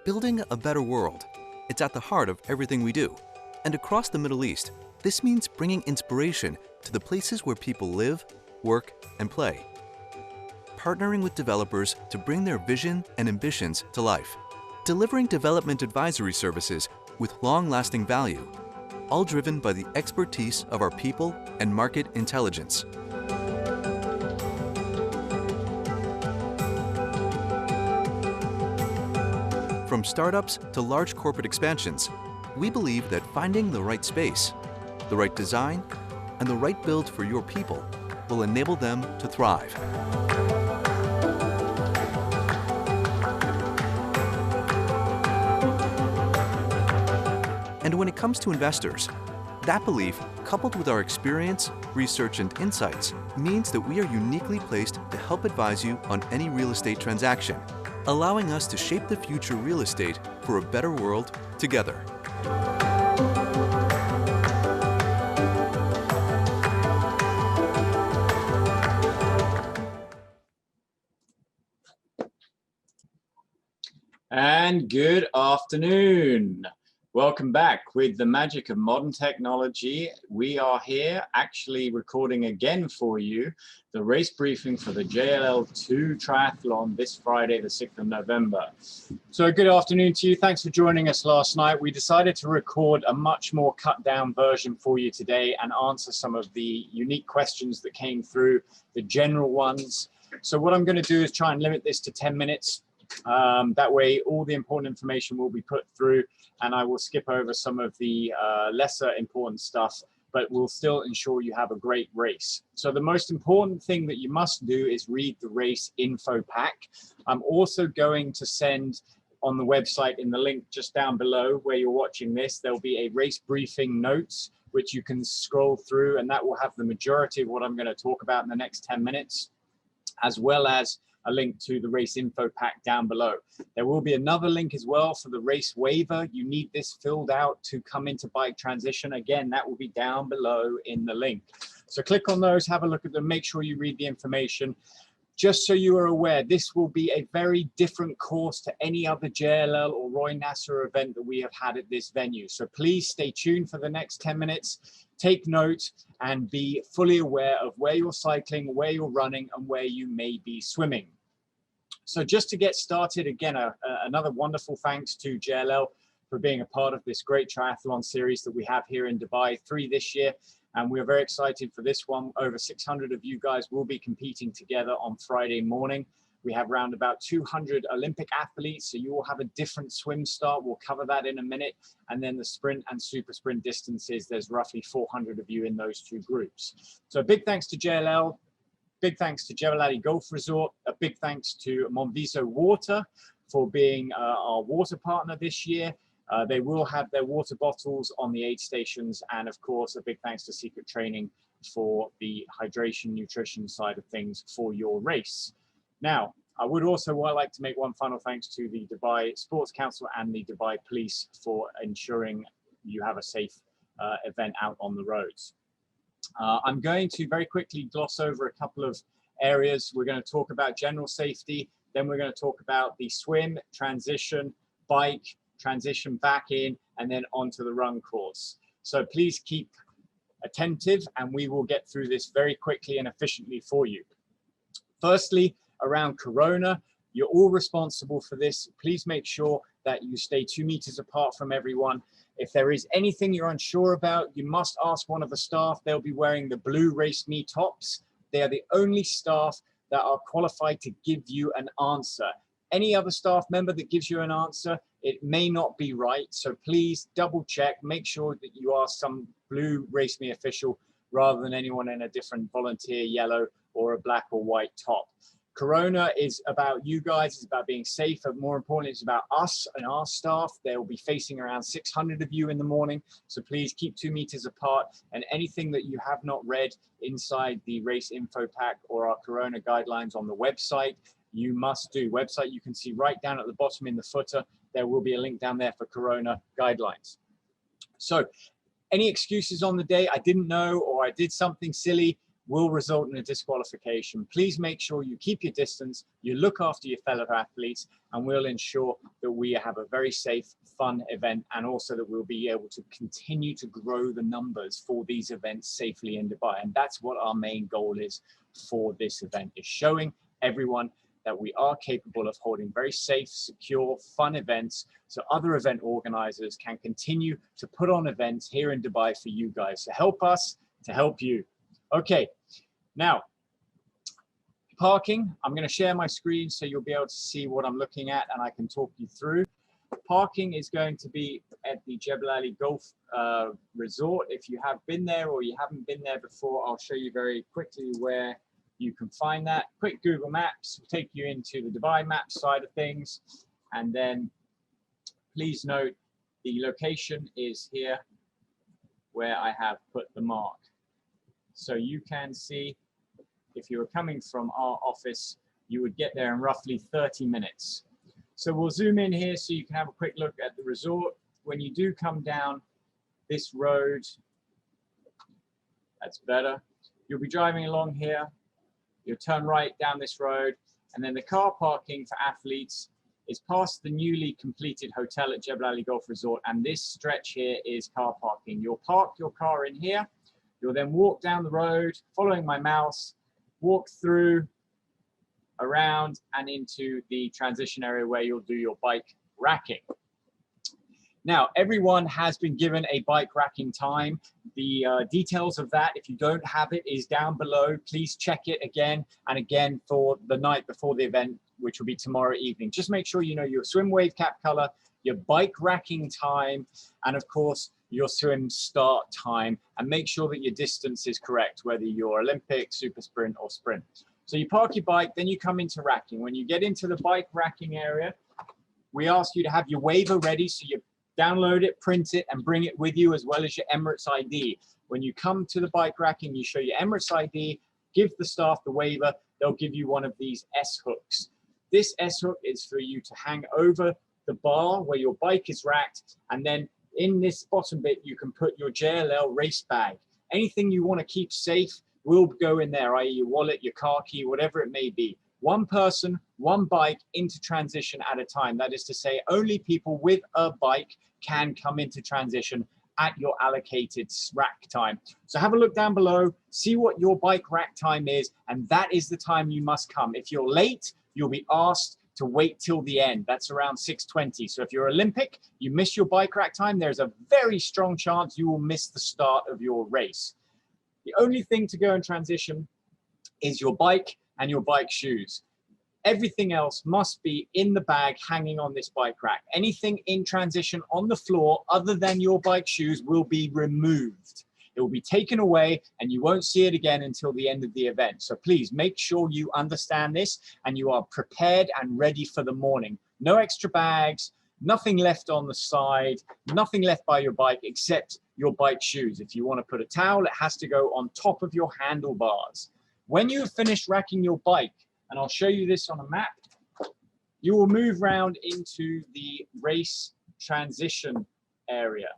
Building a better world. It's at the heart of everything we do. And across the Middle East, this means bringing inspiration to the places where people live, work, and play. Partnering with developers to bring their vision and ambitions to life. Delivering development advisory services with long-lasting value, all driven by the expertise of our people and market intelligence. From startups to large corporate expansions, we believe that finding the right space, the right design, and the right build for your people will enable them to thrive. And when it comes to investors, that belief, coupled with our experience, research, and insights, means that we are uniquely placed to help advise you on any real estate transaction, allowing us to shape the future real estate for a better world together. And good afternoon. Welcome back. With the magic of modern technology, we are here actually recording again for you the race briefing for the JLL 2 triathlon this Friday, the 6th of November. So good afternoon to you. Thanks for joining us last night. We decided to record a much more cut down version for you today and answer some of the unique questions that came through, the general ones. So what I'm going to do is try and limit this to 10 minutes. That way all the important information will be put through, and I will skip over some of the lesser important stuff, but we'll still ensure you have a great race. So the most important thing that you must do is read the race info pack. I'm also going to send on the website, in the link just down below where you're watching this, there'll be a race briefing notes which you can scroll through, and that will have the majority of what I'm going to talk about in the next 10 minutes, as well as a link to the race info pack down below. There will be another link as well for the race waiver. You need this filled out to come into bike transition. Again, that will be down below in the link. So click on those, have a look at them, make sure you read the information. Just so you are aware, this will be a very different course to any other JLL or Roy Nasser event that we have had at this venue. So please stay tuned for the next 10 minutes. Take note and be fully aware of where you're cycling, where you're running, and where you may be swimming. So just to get started, again, another wonderful thanks to JLL for being a part of this great triathlon series that we have here in Dubai, 3 this year. And we're very excited for this one. Over 600 of you guys will be competing together on Friday morning. We have around about 200 Olympic athletes, so you will have a different swim start. We'll cover that in a minute. And then the sprint and super sprint distances, there's roughly 400 of you in those two groups. So big thanks to JLL, big thanks to Jebel Ali Golf Resort, a big thanks to Monviso Water for being our water partner this year. They will have their water bottles on the aid stations, and of course, a big thanks to Secret Training for the hydration, nutrition side of things for your race. Now, I would also like to make one final thanks to the Dubai Sports Council and the Dubai Police for ensuring you have a safe event out on the roads. I'm going to very quickly gloss over a couple of areas. We're going to talk about general safety, then we're going to talk about the swim, transition, bike, transition back in, and then onto the run course. So please keep attentive and we will get through this very quickly and efficiently for you. Firstly, around Corona, you're all responsible for this. Please make sure that you stay 2 meters apart from everyone. If there is anything you're unsure about, you must ask one of the staff. They'll be wearing the blue Race Me tops. They are the only staff that are qualified to give you an answer. Any other staff member that gives you an answer, it may not be right. So please double check, make sure that you ask some blue Race Me official rather than anyone in a different volunteer yellow or a black or white top. Corona is about you guys, it's about being safe, and more importantly, it's about us and our staff. They'll be facing around 600 of you in the morning, so please keep 2 meters apart, and anything that you have not read inside the race info pack or our Corona guidelines on the website, you must do. Website you can see right down at the bottom in the footer. There will be a link down there for Corona guidelines. So any excuses on the day, I didn't know or I did something silly, will result in a disqualification. Please make sure you keep your distance, you look after your fellow athletes, and we'll ensure that we have a very safe, fun event, and also that we'll be able to continue to grow the numbers for these events safely in Dubai. And that's what our main goal is for this event, is showing everyone that we are capable of holding very safe, secure, fun events, so other event organizers can continue to put on events here in Dubai for you guys, to help us, to help you. Okay, now, parking. I'm going to share my screen so you'll be able to see what I'm looking at and I can talk you through. Parking is going to be at the JLL Golf Resort. If you have been there or you haven't been there before, I'll show you very quickly where you can find that. Quick Google Maps will take you into the Dubai Maps side of things. And then please note the location is here where I have put the mark. So you can see if you were coming from our office, you would get there in roughly 30 minutes. So we'll zoom in here so you can have a quick look at the resort. When you do come down this road, that's better. You'll be driving along here. You'll turn right down this road, and then the car parking for athletes is past the newly completed hotel at JLL Golf Resort, and this stretch here is car parking. You'll park your car in here. You'll then walk down the road, following my mouse, walk through, around, and into the transition area where you'll do your bike racking. Now, everyone has been given a bike racking time. The details of that, if you don't have it, is down below. Please check it again and again for the night before the event, which will be tomorrow evening. Just make sure you know your swim wave cap color, your bike racking time, and of course, your swim start time, and make sure that your distance is correct, whether you're Olympic, super sprint, or sprint. So you park your bike, then you come into racking. When you get into the bike racking area, we ask you to have your waiver ready, so you download it, print it, and bring it with you, as well as your Emirates ID. When you come to the bike racking, you show your Emirates ID, give the staff the waiver, they'll give you one of these S hooks. This S hook is for you to hang over the bar where your bike is racked, and then in this bottom bit, you can put your JLL race bag. Anything you want to keep safe will go in there, i.e. your wallet, your car key, whatever it may be. One person, one bike into transition at a time. That is to say, only people with a bike can come into transition at your allocated rack time. So have a look down below, see what your bike rack time is, and that is the time you must come. If you're late, you'll be asked to wait till the end. That's around 6:20. So if you're Olympic, you miss your bike rack time, there's a very strong chance you will miss the start of your race. The only thing to go in transition is your bike and your bike shoes. Everything else must be in the bag hanging on this bike rack. Anything in transition on the floor other than your bike shoes will be removed. It will be taken away and you won't see it again until the end of the event. So please make sure you understand this and you are prepared and ready for the morning. No extra bags, nothing left on the side, nothing left by your bike except your bike shoes. If you want to put a towel, it has to go on top of your handlebars. When you have finished racking your bike, and I'll show you this on a map, you will move around into the race transition area.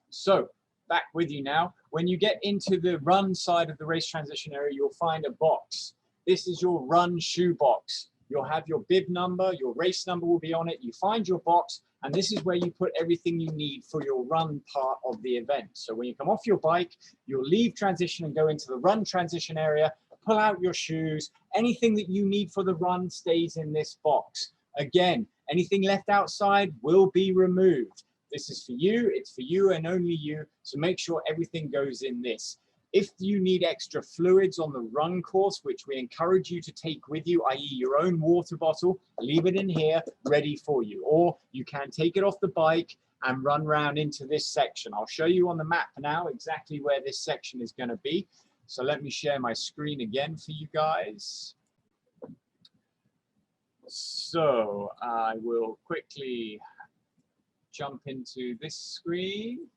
So back with you now. When you get into the run side of the race transition area, you'll find a box. This is your run shoe box. You'll have your bib number, your race number will be on it. You find your box, and this is where you put everything you need for your run part of the event. So when you come off your bike, you'll leave transition and go into the run transition area, pull out your shoes. Anything that you need for the run stays in this box. Again, anything left outside will be removed. This is for you, it's for you and only you. So make sure everything goes in this. If you need extra fluids on the run course, which we encourage you to take with you, i.e. your own water bottle, leave it in here ready for you. Or you can take it off the bike and run around into this section. I'll show you on the map now exactly where this section is going to be. So let me share my screen again for you guys. So I will quickly jump into this screen.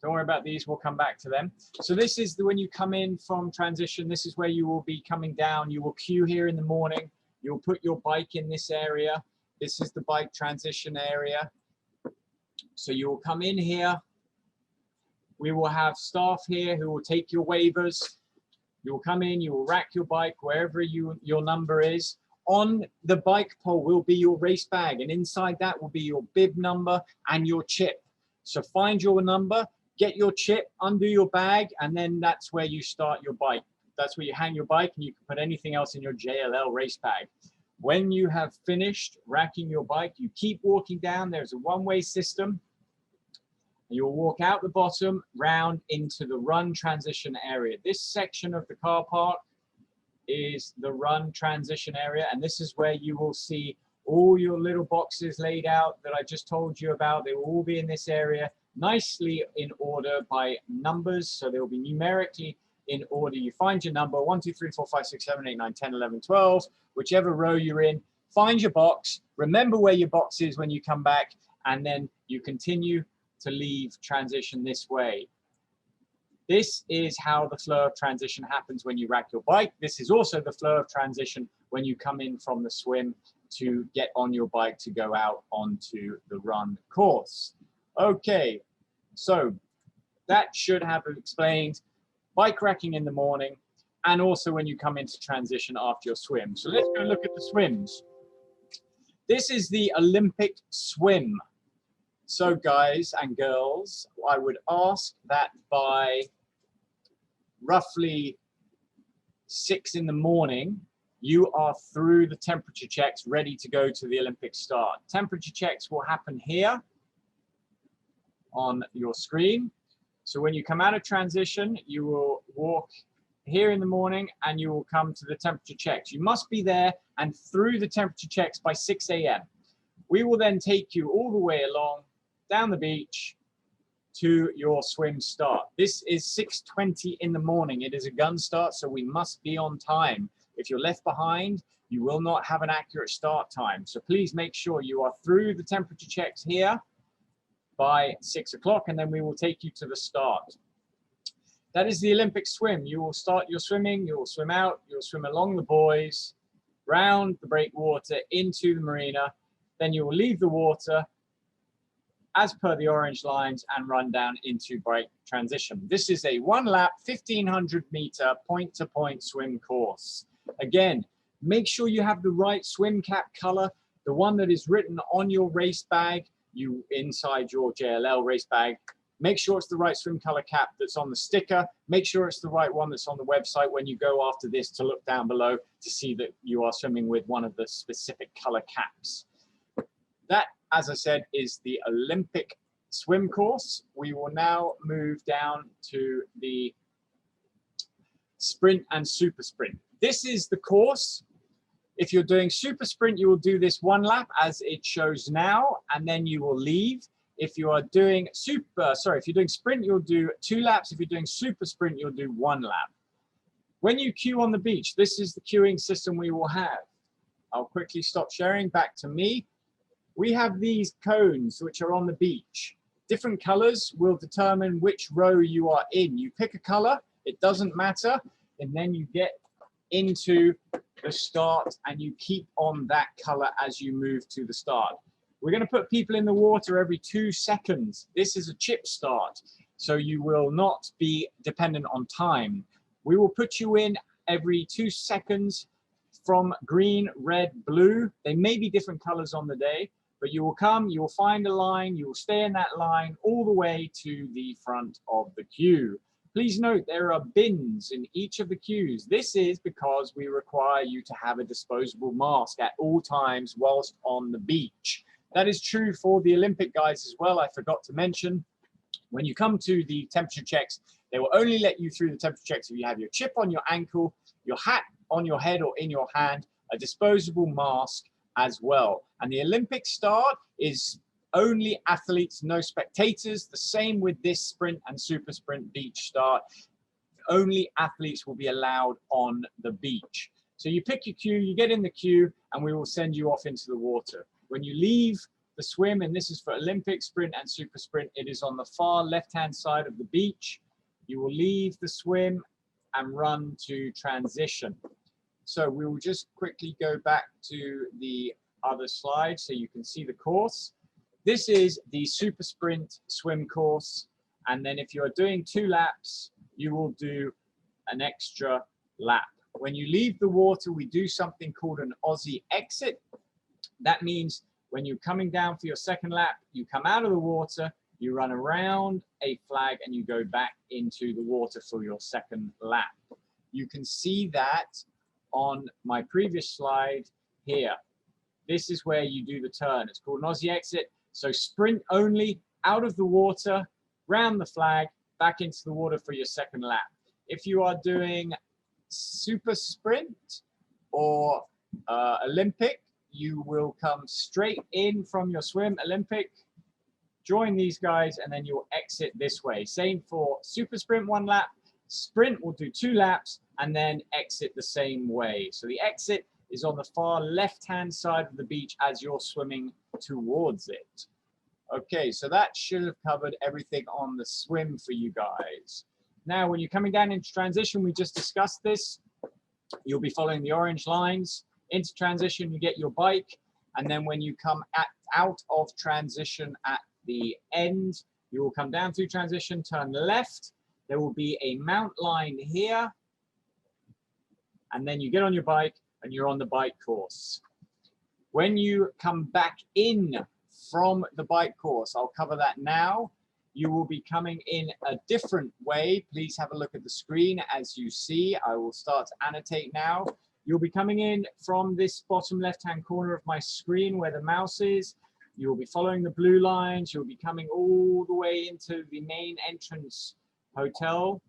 Don't worry about these, we'll come back to them. So this is when you come in from transition, this is where you will be coming down. You will queue here in the morning. You'll put your bike in this area. This is the bike transition area. So you will come in here. We will have staff here who will take your waivers. You will come in, you will rack your bike wherever your number is. On the bike pole will be your race bag, and inside that will be your bib number and your chip. So find your number, get your chip, undo your bag, and then that's where you start your bike. That's where you hang your bike, and you can put anything else in your JLL race bag. When you have finished racking your bike, you keep walking down. There's a one-way system. You'll walk out the bottom, round into the run transition area. This section of the car park is the run transition area, and this is where you will see all your little boxes laid out that I just told you about. They will all be in this area, nicely in order by numbers, so they will be numerically in order. You find your number, 1, 2, 3, 4, 5, 6, 7, 8, 9, 10, 11, 12, whichever row you're in. Find your box, remember where your box is when you come back, and then you continue to leave transition this way. This is how the flow of transition happens when you rack your bike. This is also the flow of transition when you come in from the swim to get on your bike to go out onto the run course. Okay, so that should have explained bike racking in the morning and also when you come into transition after your swim. So let's go look at the swims. This is the Olympic swim. So guys and girls, I would ask that by roughly 6 in the morning, you are through the temperature checks, ready to go to the Olympic start. Temperature checks will happen here on your screen. So when you come out of transition, you will walk here in the morning and you will come to the temperature checks. You must be there and through the temperature checks by 6 a.m. We will then take you all the way along down the beach to your swim start. This is 6:20 in the morning. It is a gun start, so we must be on time. If you're left behind, you will not have an accurate start time. So please make sure you are through the temperature checks here by 6 o'clock, and then we will take you to the start. That is the Olympic swim. You will start your swimming, you will swim out, you'll swim along the buoys, round the breakwater into the marina, then you will leave the water as per the orange lines and run down into bike transition. This is a 1 lap, 1,500 meter point-to-point swim course. Again, make sure you have the right swim cap color, the one that is written on your race bag, inside your JLL race bag. Make sure it's the right swim color cap that's on the sticker. Make sure it's the right one that's on the website when you go after this to look down below to see that you are swimming with one of the specific color caps. That, as I said, is the Olympic swim course. We will now move down to the sprint and super sprint. This is the course. If you're doing super sprint, you will do this 1 lap as it shows now, and then you will leave. If you are doing if you're doing sprint, you'll do 2 laps. If you're doing super sprint, you'll do 1 lap. When you queue on the beach, this is the queuing system we will have. I'll quickly stop sharing, back to me. We have these cones which are on the beach. Different colors will determine which row you are in. You pick a color, it doesn't matter, and then you get into the start and you keep on that color as you move to the start. We're going to put people in the water every 2 seconds. This is a chip start, so you will not be dependent on time. We will put you in every 2 seconds from green, red, blue. They may be different colors on the day, but you will come, you will find a line, you will stay in that line all the way to the front of the queue. Please note there are bins in each of the queues. This is because we require you to have a disposable mask at all times whilst on the beach. That is true for the Olympic guys as well. I forgot to mention, when you come to the temperature checks, they will only let you through the temperature checks if you have your chip on your ankle, your hat on your head or in your hand, a disposable mask as well. And the Olympic start is only athletes, no spectators. The same with this sprint and super sprint beach start. Only athletes will be allowed on the beach. So you pick your queue, you get in the queue, and we will send you off into the water. When you leave the swim, and this is for Olympic sprint and super sprint, it is on the far left-hand side of the beach. You will leave the swim and run to transition. So we will just quickly go back to the other slide so you can see the course. This is the super sprint swim course, And then if you're doing 2 laps, you will do an extra lap. When you leave the water, we do something called an Aussie exit. That means when you're coming down for your second lap, you come out of the water, you run around a flag, and you go back into the water for your second lap. You can see that on my previous slide here. This is where you do the turn. It's called an Aussie exit. So sprint only, out of the water, round the flag, back into the water for your second lap. If you are doing super sprint or Olympic, you will come straight in from your swim, Olympic, join these guys, and then you'll exit this way. Same for super sprint, 1 lap. Sprint will do 2 laps and then exit the same way. So the exit is on the far left-hand side of the beach as you're swimming towards it. Okay, so that should have covered everything on the swim for you guys. Now, when you're coming down into transition, we just discussed this. You'll be following the orange lines. Into transition, you get your bike. And then when you come out of transition at the end, you will come down through transition, turn left. There will be a mount line here. And then you get on your bike and you're on the bike course. When you come back in from the bike course, I'll cover that now. You will be coming in a different way. Please have a look at the screen as you see. I will start to annotate now. You'll be coming in from this bottom left-hand corner of my screen where the mouse is. You'll be following the blue lines. You'll be coming all the way into the main entrance hotel.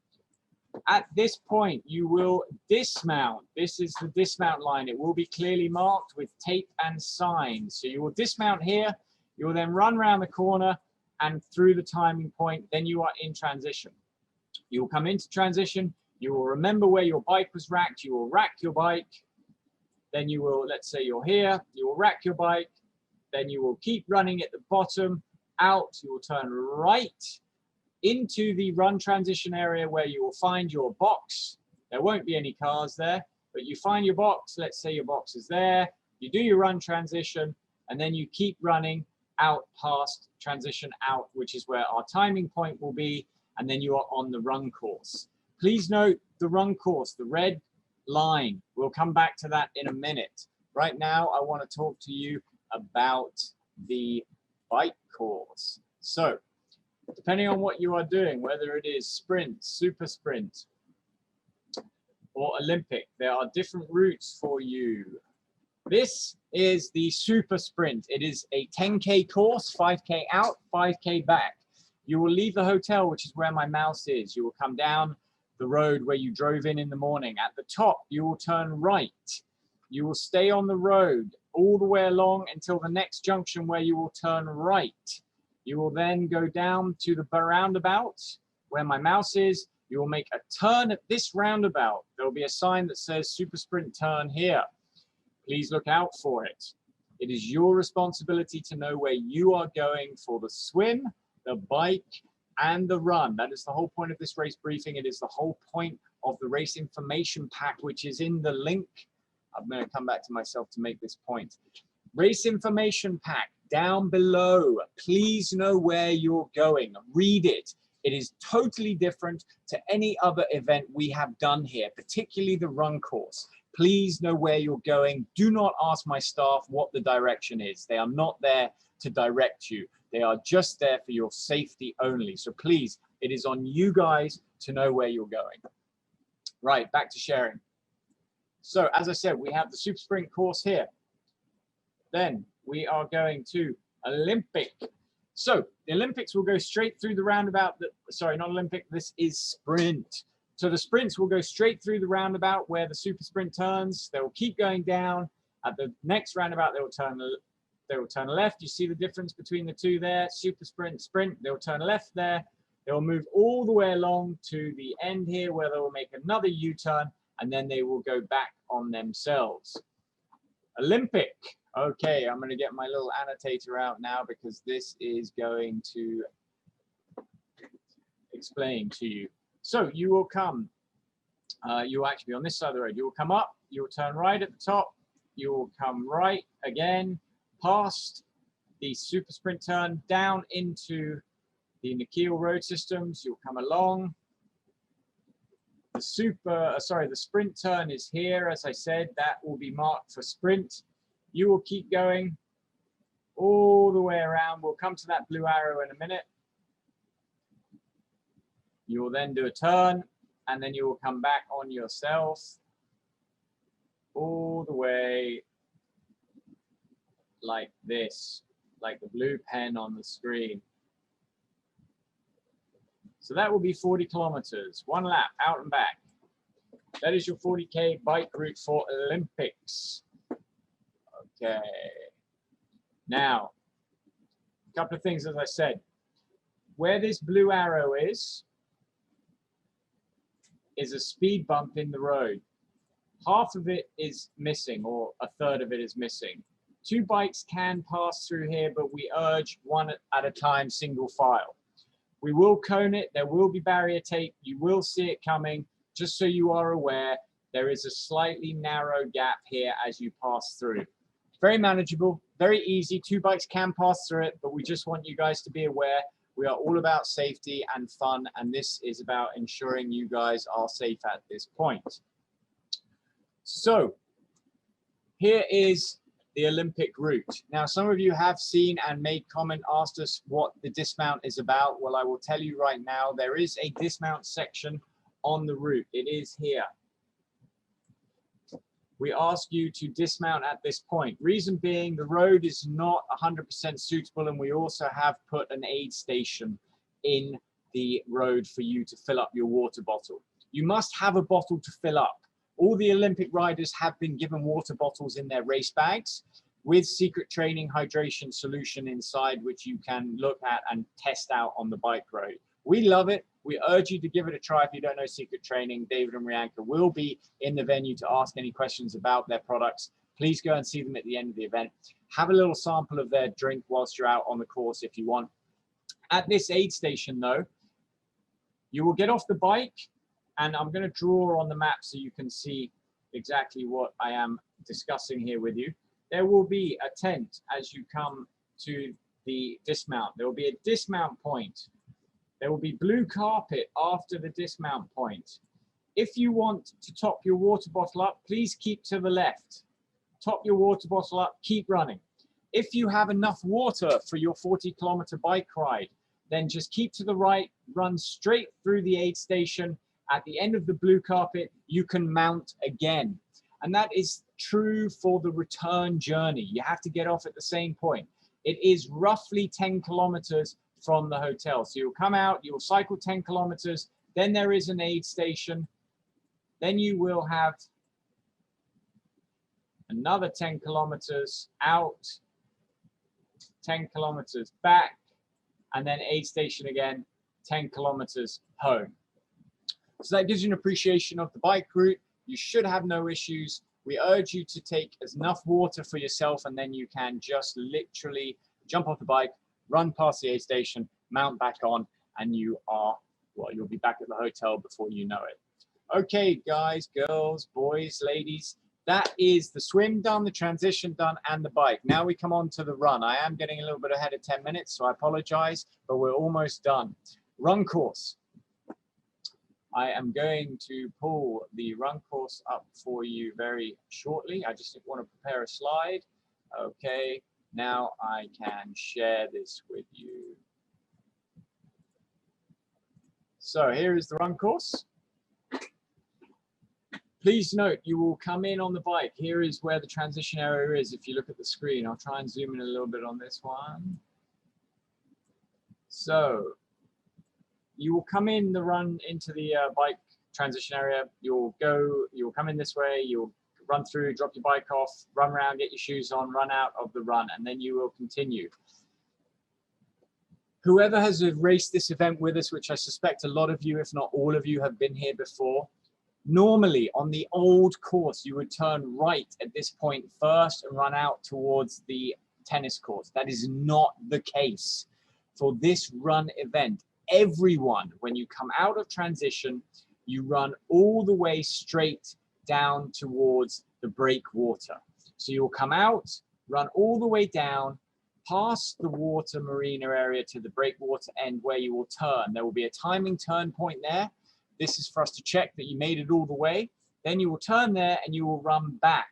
At this point, you will dismount. This is the dismount line. It will be clearly marked with tape and signs. So you will dismount here. You will then run around the corner and through the timing point. Then you are in transition. You will come into transition. You will remember where your bike was racked. You will rack your bike. Then you will, let's say you're here. You will rack your bike. Then you will keep running at the bottom. Out. You will turn right into the run transition area where you will find your box. There won't be any cars there, but you find your box. Let's say your box is there. You do your run transition, and then you keep running out past transition out, which is where our timing point will be, and then you are on the run course. Please note the run course, the red line. We'll come back to that in a minute. Right now, I want to talk to you about the bike course. So, depending on what you are doing, whether it is sprint, super sprint, or Olympic, there are different routes for you. This is the super sprint. It is a 10K course, 5K out, 5K back. You will leave the hotel, which is where my mouse is. You will come down the road where you drove in the morning. At the top, you will turn right. You will stay on the road all the way along until the next junction where you will turn right. You will then go down to the roundabout where my mouse is. You will make a turn at this roundabout. There will be a sign that says Super Sprint Turn here. Please look out for it. It is your responsibility to know where you are going for the swim, the bike, and the run. That is the whole point of this race briefing. It is the whole point of the race information pack, which is in the link. I'm going to come back to myself to make this point. Race information pack down below. Please know where you're going. Read it. It is totally different to any other event we have done here, particularly the run course. Please know where you're going. Do not ask my staff what the direction is. They are not there to direct you. They are just there for your safety only. So please, it is on you guys to know where you're going. Right, back to sharing. So as I said, we have the Super Sprint course here. Then we are going to Olympic. So the Olympics will go straight through the roundabout. Sorry, not Olympic. This is sprint. So the sprints will go straight through the roundabout where the super sprint turns. They will keep going down. At the next roundabout, they will turn left. You see the difference between the two there. Super sprint, sprint. They will turn left there. They will move all the way along to the end here where they will make another U-turn, and then they will go back on themselves. Olympic. Okay, I'm going to get my little annotator out now because this is going to explain to you. So you will come, you will actually be on this side of the road. You will come up, you will turn right at the top, you will come right again, past the super sprint turn, down into the Nikhil road systems, you'll come along. The sprint turn is here. As I said, that will be marked for sprint. You will keep going all the way around. We'll come to that blue arrow in a minute. You will then do a turn, and then you will come back on yourself all the way like this, like the blue pen on the screen. So that will be 40 kilometers, 1 lap, out and back. That is your 40K bike route for Olympics. Okay. Now, a couple of things, as I said. Where this blue arrow is a speed bump in the road. Half of it is missing, or a third of it is missing. 2 bikes can pass through here, but we urge 1 at a time, single file. We will cone it. There will be barrier tape. You will see it coming. Just so you are aware, there is a slightly narrow gap here as you pass through. Very manageable, very easy. 2 bikes can pass through it, but we just want you guys to be aware. We are all about safety and fun, and this is about ensuring you guys are safe at this point. So here is the Olympic route. Now, some of you have seen and made comment, asked us what the dismount is about. Well, I will tell you right now, there is a dismount section on the route. It is here. We ask you to dismount at this point. Reason being, the road is not 100% suitable, and we also have put an aid station in the road for you to fill up your water bottle. You must have a bottle to fill up. All the Olympic riders have been given water bottles in their race bags with secret training hydration solution inside, which you can look at and test out on the bike road. We love it. We urge you to give it a try. If you don't know secret training, David and Rianka will be in the venue to ask any questions about their products. Please go and see them at the end of the event. Have a little sample of their drink whilst you're out on the course if you want. At this aid station though, you will get off the bike, and I'm going to draw on the map so you can see exactly what I am discussing here with you. There will be a tent as you come to the dismount. There will be a dismount point. There will be blue carpet after the dismount point. If you want to top your water bottle up, please keep to the left. Top your water bottle up, keep running. If you have enough water for your 40-kilometer bike ride, then just keep to the right, run straight through the aid station. At the end of the blue carpet, you can mount again. And that is true for the return journey. You have to get off at the same point. It is roughly 10 kilometers from the hotel. So you'll come out, you'll cycle 10 kilometers, then there is an aid station. Then you will have another 10 kilometers out, 10 kilometers back, and then aid station again, 10 kilometers home. So that gives you an appreciation of the bike route. You should have no issues. We urge you to take enough water for yourself, and then you can just literally jump off the bike, run past the aid station, mount back on, and you are, well, you'll be back at the hotel before you know it. Okay, guys, girls, boys, ladies, that is the swim done, the transition done, and the bike. Now we come on to the run. I am getting a little bit ahead of 10 minutes, so I apologize, but we're almost done. Run course. I am going to pull the run course up for you very shortly. I just want to prepare a slide. Okay, now I can share this with you. So here is the run course. Please note, you will come in on the bike. Here is where the transition area is. If you look at the screen, I'll try and zoom in a little bit on this one. So you will come in the run into the bike transition area. You'll come in this way, you'll run through, drop your bike off, run around, get your shoes on, run out of the run, and then you will continue. Whoever has raced this event with us, which I suspect a lot of you, if not all of you, have been here before, normally on the old course, you would turn right at this point first and run out towards the tennis courts. That is not the case for this run event. Everyone, when you come out of transition, you run all the way straight down towards the breakwater. So you'll come out, run all the way down, past the water marina area to the breakwater end where you will turn. There will be a timing turn point there. This is for us to check that you made it all the way. Then you will turn there and you will run back.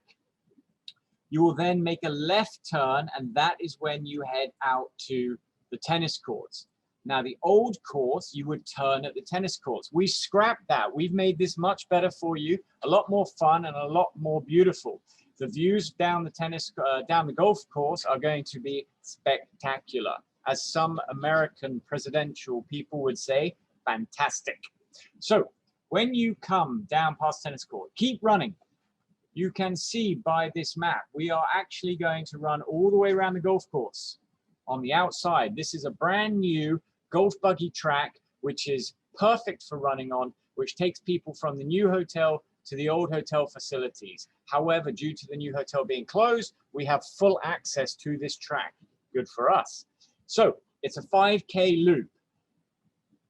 You will then make a left turn, and that is when you head out to the tennis courts. Now, the old course, you would turn at the tennis courts. We scrapped that. We've made this much better for you, a lot more fun and a lot more beautiful. The views down the golf course are going to be spectacular. As some American presidential people would say, fantastic. So when you come down past tennis court, keep running. You can see by this map, we are actually going to run all the way around the golf course on the outside. This is a brand new golf buggy track, which is perfect for running on, which takes people from the new hotel to the old hotel facilities. However, due to the new hotel being closed, we have full access to this track. Good for us. So it's a 5K loop.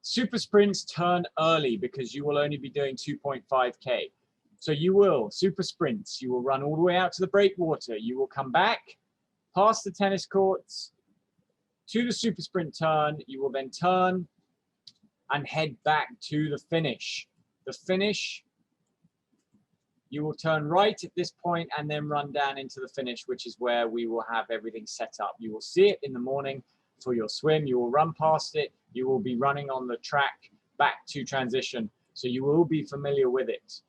Super sprints turn early because you will only be doing 2.5K. So you will, super sprints, you will run all the way out to the breakwater. You will come back past the tennis courts to the super sprint turn. You will then turn and head back to the finish. The finish, you will turn right at this point and then run down into the finish, which is where we will have everything set up. You will see it in the morning for your swim. You will run past it. You will be running on the track back to transition. So you will be familiar with it.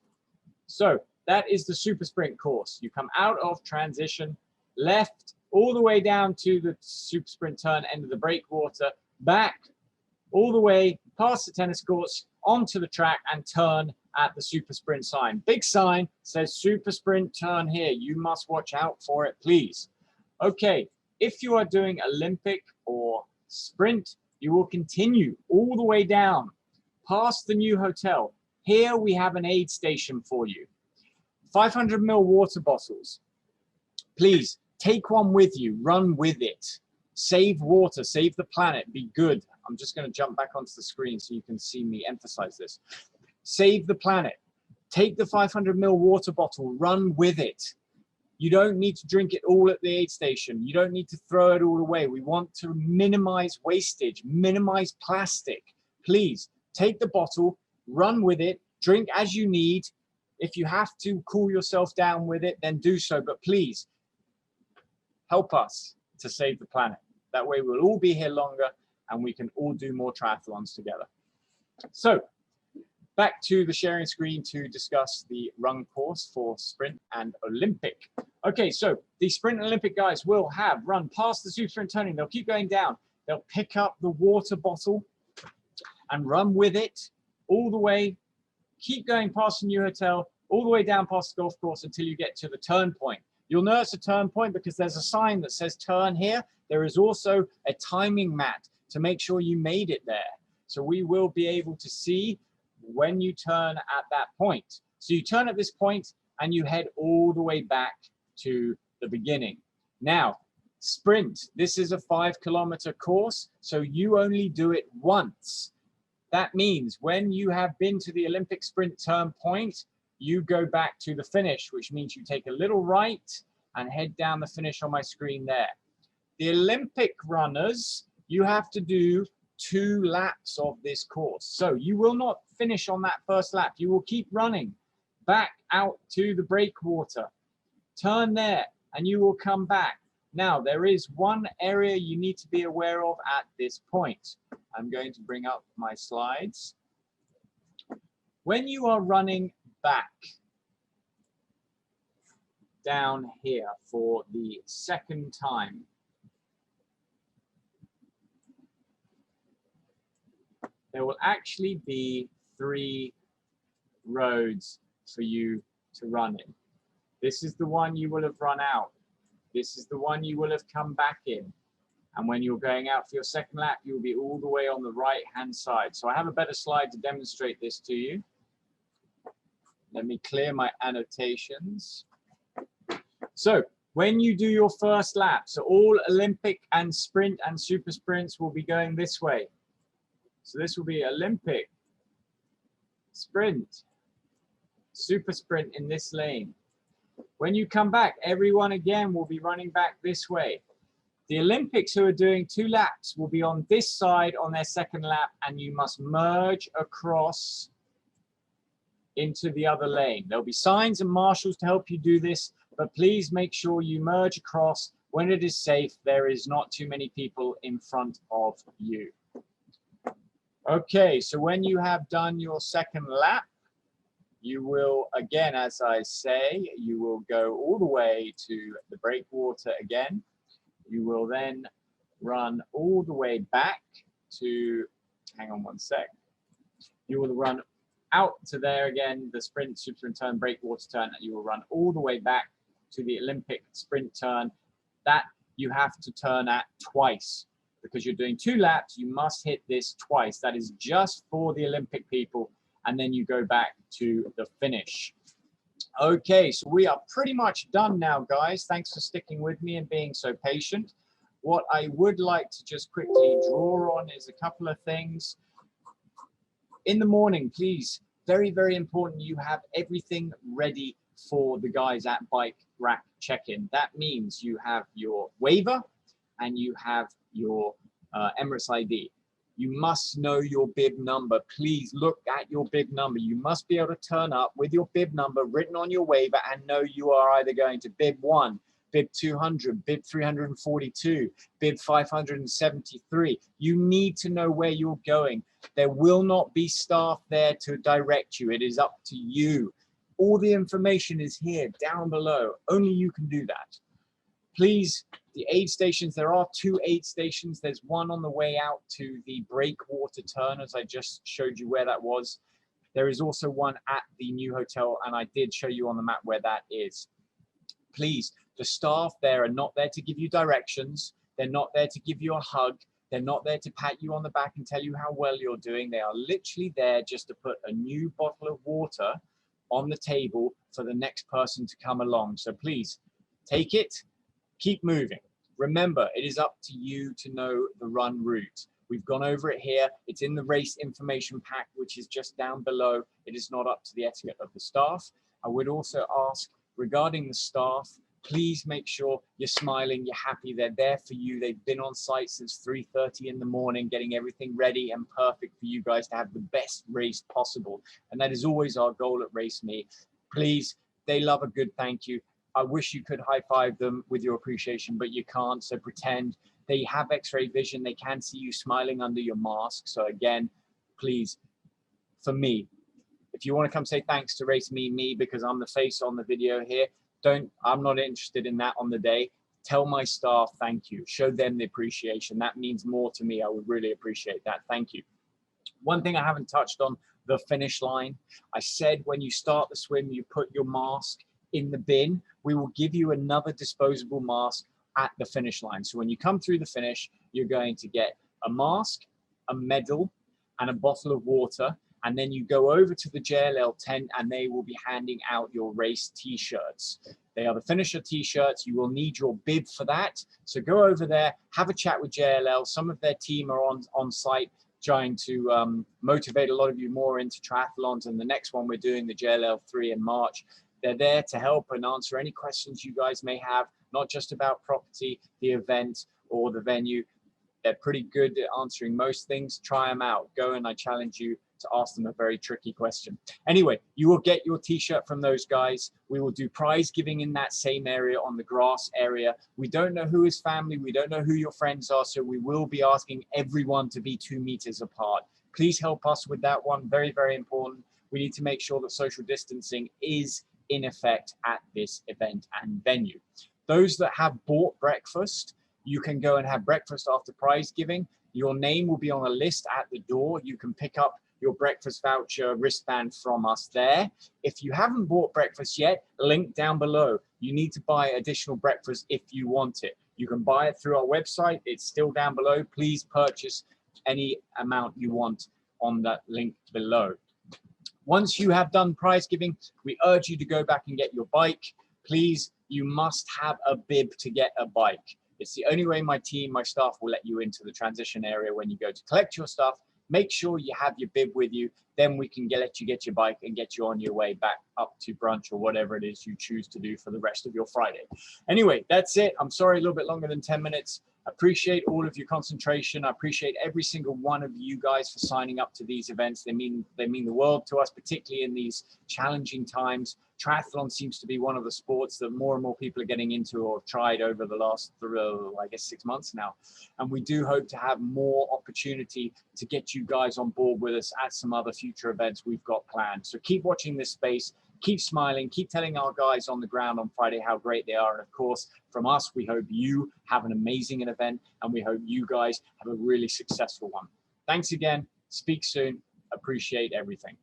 So that is the super sprint course. You come out of transition, left, all the way down to the super sprint turn, end of the breakwater, back, all the way past the tennis courts, onto the track and turn at the super sprint sign. Big sign says super sprint turn here. You must watch out for it, please. Okay, if you are doing Olympic or sprint, you will continue all the way down past the new hotel. Here we have an aid station for you. 500 ml water bottles. Please take one with you, run with it. Save water, save the planet, be good. I'm just going to jump back onto the screen so you can see me emphasize this. Save the planet. Take the 500 ml water bottle, run with it. You don't need to drink it all at the aid station. You don't need to throw it all away. We want to minimize wastage, minimize plastic. Please take the bottle, run with it, drink as you need. If you have to cool yourself down with it, then do so. But please help us to save the planet. That way we'll all be here longer and we can all do more triathlons together. So back to the sharing screen to discuss the run course for sprint and Olympic. Okay, so the sprint and Olympic guys will have run past the super sprint turning. They'll keep going down. They'll pick up the water bottle and run with it all the way. Keep going past the new hotel, all the way down past the golf course until you get to the turn point. You'll notice a turn point because there's a sign that says turn here. There is also a timing mat to make sure you made it there. So we will be able to see when you turn at that point. So you turn at this point and you head all the way back to the beginning. Now, sprint, this is a 5-kilometer course, so you only do it once. That means when you have been to the Olympic sprint turn point, you go back to the finish, which means you take a little right and head down the finish on my screen there. The Olympic runners, you have to do 2 laps of this course. So you will not finish on that first lap. You will keep running back out to the breakwater. Turn there and you will come back. Now, there is one area you need to be aware of at this point. I'm going to bring up my slides. When you are running back down here for the second time, there will actually be 3 roads for you to run in. This is the one you will have run out. This is the one you will have come back in. And when you're going out for your second lap, you'll be all the way on the right-hand side. So I have a better slide to demonstrate this to you. Let me clear my annotations. So when you do your first lap, so all Olympic and sprint and super sprints will be going this way. So this will be Olympic, sprint, super sprint in this lane. When you come back, everyone again will be running back this way. The Olympics who are doing 2 laps will be on this side on their second lap, and you must merge across into the other lane. There'll be signs and marshals to help you do this, but please make sure you merge across when it is safe. There is not too many people in front of you. Okay, so when you have done your second lap, you will, again, as I say, you will go all the way to the breakwater again. You will then run all the way back to, hang on one sec. You will run out to there again, the sprint, super sprint turn, breakwater turn, and you will run all the way back to the Olympic sprint turn. That you have to turn at twice. Because you're doing 2 laps, you must hit this twice. That is just for the Olympic people. And then you go back to the finish. Okay, so we are pretty much done now, guys. Thanks for sticking with me and being so patient. What I would like to just quickly draw on is a couple of things. In the morning, please, very, very important, you have everything ready for the guys at Bike Rack check-in. That means you have your waiver and you have your Emirates ID. You must know your bib number. Please look at your bib number. You must be able to turn up with your bib number written on your waiver and know you are either going to bib 1, bib 200, bib 342, bib 573. You need to know where you're going. There will not be staff there to direct you. It is up to you. All the information is here down below. Only you can do that. Please, the aid stations, there are 2 aid stations. There's one on the way out to the breakwater turn, as I just showed you where that was. There is also one at the new hotel, and I did show you on the map where that is. Please, the staff there are not there to give you directions. They're not there to give you a hug. They're not there to pat you on the back and tell you how well you're doing. They are literally there just to put a new bottle of water on the table for the next person to come along. So please, take it. Keep moving. Remember, it is up to you to know the run route. We've gone over it here. It's in the race information pack, which is just down below. It is not up to the etiquette of the staff. I would also ask, regarding the staff, please make sure you're smiling, you're happy. They're there for you. They've been on site since 3:30 in the morning, getting everything ready and perfect for you guys to have the best race possible. And that is always our goal at Race Me. Please, they love a good thank you. I wish you could high-five them with your appreciation, but you can't, so pretend. They have x-ray vision. They can see you smiling under your mask. So again, please, for me, if you want to come say thanks to Race Me, because I'm the face on the video here, I'm not interested in that on the day. Tell my staff thank you. Show them the appreciation. That means more to me. I would really appreciate that. Thank you. One thing I haven't touched on, the finish line. I said when you start the swim, you put your mask in the bin. We will give you another disposable mask at the finish line. So when you come through the finish, you're going to get a mask, a medal, and a bottle of water. And then you go over to the JLL tent and they will be handing out your race t-shirts. They are the finisher t-shirts. You will need your bib for that. So go over there, have a chat with JLL. Some of their team are on site trying to motivate a lot of you more into triathlons. And the next one we're doing, the JLL 3 in March. They're there to help and answer any questions you guys may have, not just about property, the event, or the venue. They're pretty good at answering most things. Try them out. Go and I challenge you to ask them a very tricky question. Anyway, you will get your t-shirt from those guys. We will do prize giving in that same area, on the grass area. We don't know who is family. We don't know who your friends are. So we will be asking everyone to be 2 meters apart. Please help us with that one. Very, very important. We need to make sure that social distancing is in effect at this event and venue. Those that have bought breakfast, you can go and have breakfast after prize giving. Your name will be on a list at the door. You can pick up your breakfast voucher wristband from us there. If you haven't bought breakfast yet, link down below. You need to buy additional breakfast if you want it. You can buy it through our website. It's still down below. Please purchase any amount you want on that link below. Once you have done prize giving, we urge you to go back and get your bike. Please, you must have a bib to get a bike. It's the only way my team, my staff will let you into the transition area when you go to collect your stuff. Make sure you have your bib with you. Then we can let you get your bike and get you on your way back up to brunch or whatever it is you choose to do for the rest of your Friday. Anyway, that's it. I'm sorry, a little bit longer than 10 minutes. Appreciate all of your concentration. I appreciate every single one of you guys for signing up to these events. They mean the world to us, particularly in these challenging times. Triathlon seems to be one of the sports that more and more people are getting into or have tried over the last, I guess, 6 months now. And we do hope to have more opportunity to get you guys on board with us at some other future events we've got planned. So keep watching this space. Keep smiling, keep telling our guys on the ground on Friday how great they are. And of course, from us, we hope you have an amazing event and we hope you guys have a really successful one. Thanks again. Speak soon. Appreciate everything.